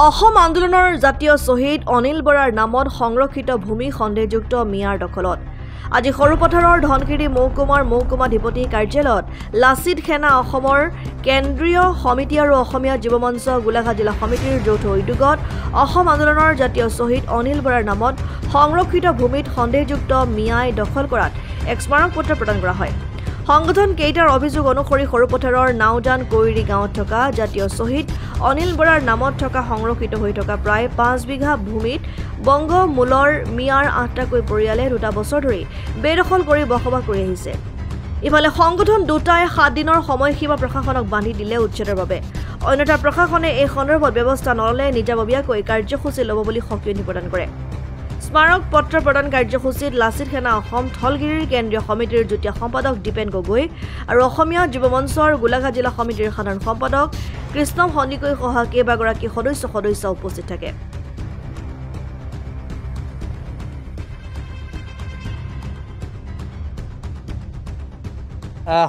অসম আন্দোলনৰ জাতীয় শ্বহীদ অনিল বৰাৰ নামত সংৰক্ষিত ভূমি সন্দেহযুক্ত মিয়াৰ দখলত আজি সৰুপথাৰৰ ধনশিৰি মহকুমাধিপতি কাৰ্যালয়ত লাচিত সেনা অসমৰ কেন্দ্ৰীয় সমিতি আৰু অসমীয়া যুৱ মঞ্চ গোলাঘাট জিলা সমিতিৰ যৌথ উদ্যোগত অসম আন্দোলনৰ জাতীয় শ্বহীদ অনিল বৰাৰ নামত সংৰক্ষিত ভূমিত সন্দেহযুক্ত মিয়াই দখল কৰাত এক স্মাৰক পত্ৰ প্ৰদান কৰা হয়। সংগঠন কেইটাৰ অভিযোগ অনুসৰি সৰুপথাৰৰ নাওজান কৈৰি গাঁৱত থকা জাতীয় শ্বহীদ অনিল বৰাৰ নামত থকা সংৰক্ষিত হৈ থকা প্ৰায় 5 বিঘা ভূমিত বংগ মূলৰ মিয়াৰ 8টাকৈ পৰিয়ালে 2 বছৰ ধৰি বেদখল কৰি বসবাস কৰি আহিছে। ইফালে সংগঠন দুটাই 7 দিনৰ সময়সীমা প্ৰশাসনক বান্ধি দিলে উচ্ছেদৰ বাবে। অন্যথা প্ৰশাসনে এই সন্দৰ্ভত ব্যৱস্থা নললে নিজাববীয়াকৈ কাৰ্যসূচী ল'ব বুলি সকিয়নি প্ৰদান কৰে। স্মাৰক পত্ৰ প্ৰদান কাৰ্যসূচীত লাচিত সেনা অসম থলগিৰিৰ কেন্দ্ৰীয় সমিতিৰ যুটীয়া সম্পাদক দীপেন গগৈ আৰু অসমীয়া যুৱ মঞ্চৰ গোলাঘাট জিলা সমিতিৰ সাধাৰণ সম্পাদক কৃষ্ণ সন্দিকৈ সহ কেইবাগৰাকী সদস্য উপস্থিত থাকে।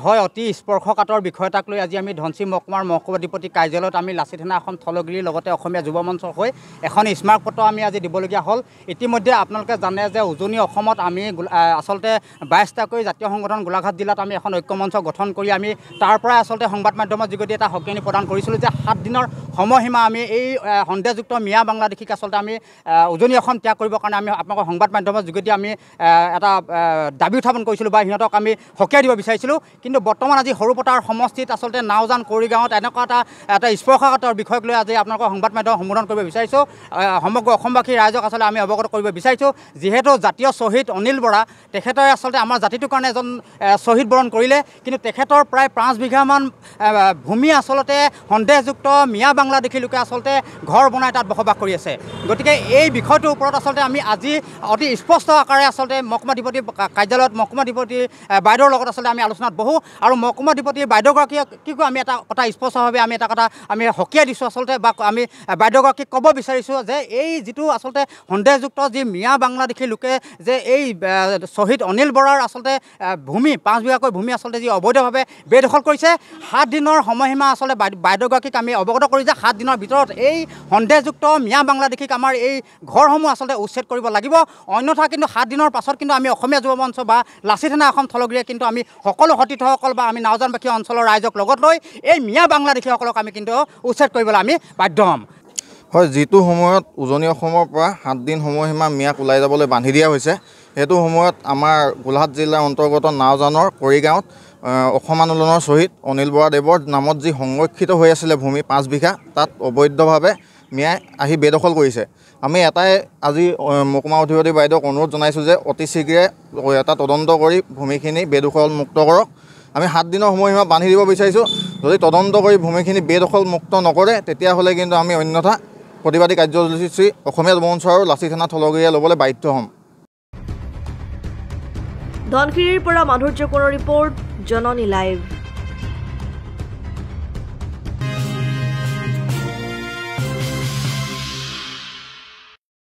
হয়, অতি স্পৰ্শকাতৰ বিষয় এটাক লৈ আজি আমি ধনশিৰি মহকুমাধিপতি কাৰ্যালয়ত আমি লাচিত সেনা অসম থলগিৰিৰ লগতে অসমীয়া যুৱ মঞ্চৰ হৈ এখন স্মাৰক পত্ৰ আমি আজি দিবলগীয়া হ'ল। ইতিমধ্যে আপোনালোকে জানে যে উজনি অসমত আমি আচলতে 22টাকৈ জাতীয় সংগঠন গোলাঘাট জিলাত আমি এখন ঐক্যমঞ্চ গঠন কৰি আমি তাৰ পৰাই আচলতে সংবাদ মাধ্যমৰ যোগেদি এটা সকিয়নি প্ৰদান কৰিছিলোঁ যে 7 দিনৰ সময়সীমা আমি এই সন্দেহযুক্ত মিয়া বাংলাদেশীক আচলতে আমি উজনি অসম ত্যাগ কৰিবৰ কাৰণে আমি আপোনালোকৰ সংবাদ মাধ্যমৰ যোগেদি আমি এটা দাবী উত্থাপন কৰিছিলোঁ বা সিহঁতক আমি সকীয়াই দিব বিচাৰিছিলোঁ। কিন্তু বৰ্তমান আজি সৰুপথাৰ সমষ্টিত আচলতে নাওজান কৈৰি গাঁৱত এনেকুৱা এটা স্পৰ্শকাতৰ বিষয়ক লৈ আজি আপোনালোকৰ সংবাদ মাধ্যম সম্বোধন কৰিব বিচাৰিছোঁ। সমগ্ৰ অসমবাসী ৰাইজক আচলতে আমি অৱগত কৰিব বিচাৰিছোঁ, যিহেতু জাতীয় শ্বহীদ অনিল বৰা তেখেতে আচলতে আমাৰ জাতিটোৰ কাৰণে এজন শ্বহীদ বৰণ কৰিলে, কিন্তু তেখেতৰ প্ৰায় 5 বিঘামান ভূমি আচলতে সন্দেহযুক্ত মিয়া বাংলাদেশী লোকে আচলতে ঘৰ বনাই তাত বসবাস কৰি আছে। গতিকে এই বিষয়টোৰ ওপৰত আচলতে আমি আজি অতি স্পষ্ট আকাৰে আচলতে মহকুমাধিপতি কাৰ্যালয়ত মহকুমাধিপতি বাইদেউৰ লগত আচলতে আমি আলোচনাত বহোঁ আৰু মহকুমাধিপতি বাইদেউগৰাকীকো আমি এটা কথা স্পষ্টভাৱে আমি এটা কথা আমি সকীয়াই দিছোঁ আচলতে, বা আমি বাইদেউগৰাকীক ক'ব বিচাৰিছোঁ যে এই যিটো আচলতে সন্দেহযুক্ত যি মিয়া বাংলাদেশী লোকে যে এই শ্বহীদ অনিল বৰাৰ আচলতে ভূমি 5 বিঘাকৈ ভূমি আচলতে যি অবৈধভাৱে বেদখল কৰিছে, 7 দিনৰ সময়সীমা আচলতে বাইদেউগৰাকীক আমি অৱগত কৰি যে 7 দিনৰ ভিতৰত এই সন্দেহযুক্ত মিয়া বাংলাদেশীক আমাৰ এই ঘৰসমূহ আচলতে উচ্ছেদ কৰিব লাগিব। অন্যথা কিন্তু 7 দিনৰ পাছত কিন্তু আমি অসমীয়া যুৱ মঞ্চ বা লাচিত সেনা অসম থলগিৰিয়ে কিন্তু আমি সকলো সতীৰ্থসকল বা আমি নাওজানবাসী অঞ্চলৰ ৰাইজক লগত লৈ এই মিয়া বাংলাদেশীসকলক আমি কিন্তু উচ্ছেদ কৰিবলৈ আমি বাধ্য হ'ম। হয়, যিটো সময়ত উজনি অসমৰ পৰা 7 দিন সময়সীমা মিয়াক ওলাই যাবলৈ বান্ধি দিয়া হৈছে, সেইটো সময়ত আমাৰ গোলাঘাট জিলাৰ অন্তৰ্গত নাওজানৰ কৈৰি গাঁৱত অসম আন্দোলনৰ শ্বহীদ অনিল বৰাদেৱৰ নামত যি সংৰক্ষিত হৈ আছিলে ভূমি 5 বিঘা, তাত অবৈধভাৱে মিয়াই আহি বেদখল কৰিছে। আমি এটাই আজি মহকুমা অধিপতি বাইদেউক অনুৰোধ জনাইছোঁ যে অতি শীঘ্ৰে এটা তদন্ত কৰি ভূমিখিনি বেদখল মুক্ত কৰক। আমি 7 দিনৰ সময়সীমা বান্ধি দিব বিচাৰিছোঁ। যদি তদন্ত কৰি ভূমিখিনি বেদখল মুক্ত নকৰে, তেতিয়াহ'লে কিন্তু আমি অন্যথা প্ৰতিবাদী কাৰ্যসূচী অসমীয়া যুৱ মঞ্চ আৰু লাচিত সেনা থলগিৰিয়ে ল'বলৈ বাধ্য হ'ম। ধনশিৰিৰ পৰা মাধুৰ্য কোঁৱৰৰ ৰিপৰ্ট, জননী লাইভ।